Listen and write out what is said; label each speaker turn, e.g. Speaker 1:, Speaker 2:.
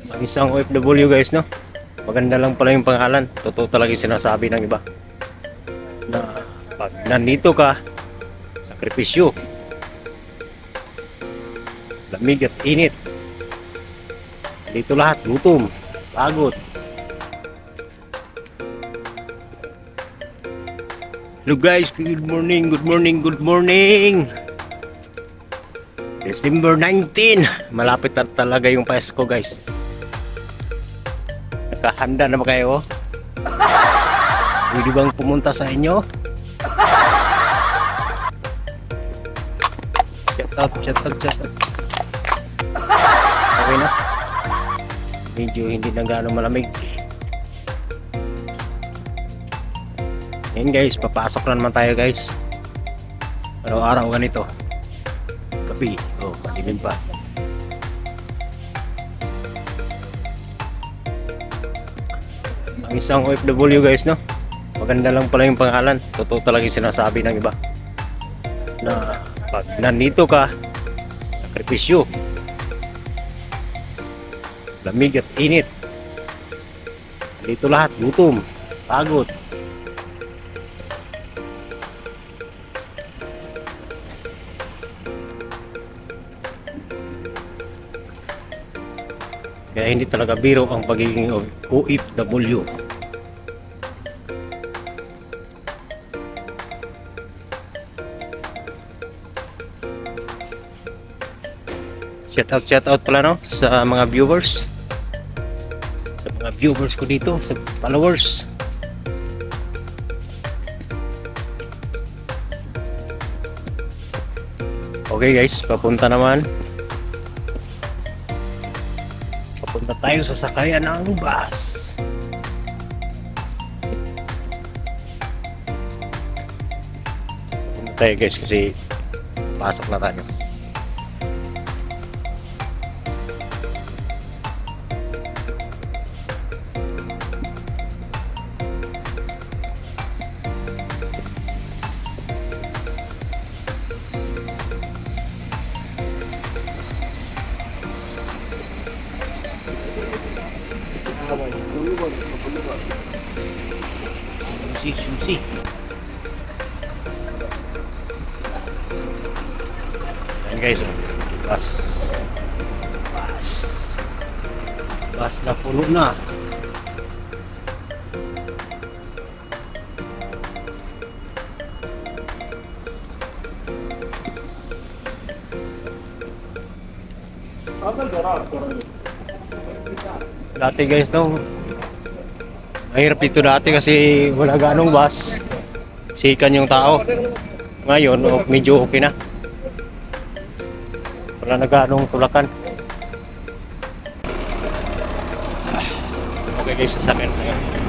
Speaker 1: Ang isang OFW guys, no? Maganda lang pala yung pangalan. Totoo talaga yung sinasabi ng iba. Na pag nandito ka, sakripisyo, lamig at init. Dito lahat, gutom, pagod. Hello guys, good morning, good morning, good morning. December 19, malapit na talaga yung Pasko guys. Nakahanda na ba kayo? Pwede bang pumunta sa inyo? Shout out. Okay na. Medyo hindi na gaano malamig. Yan guys, papasok na naman tayo guys. Araw-araw ganito. Gabi, madilim pa. Ang isang OFW guys, no? Maganda lang pala yung pangalan. Totoo talaga yung sinasabi ng iba. Na pag nandito ka, sakripisyo, lamig at init. Dito lahat, gutom, pagod. Kaya hindi talaga biro ang pagiging OFW. Shout out pala, no, sa mga viewers. Sa mga viewers ko dito, sa followers. Okay guys, papunta naman. Papunta tayo sa sakayan ng bus. Papunta tayo guys kasi pasok na tayo. Susi. Ayan guys, bus na puno na. Dati guys, no, mahirap dito dati kasi wala ganong bus, sikan yung tao. Ngayon medyo okay na, wala na ganong tulakan. Okay guys, sasakyan na yun.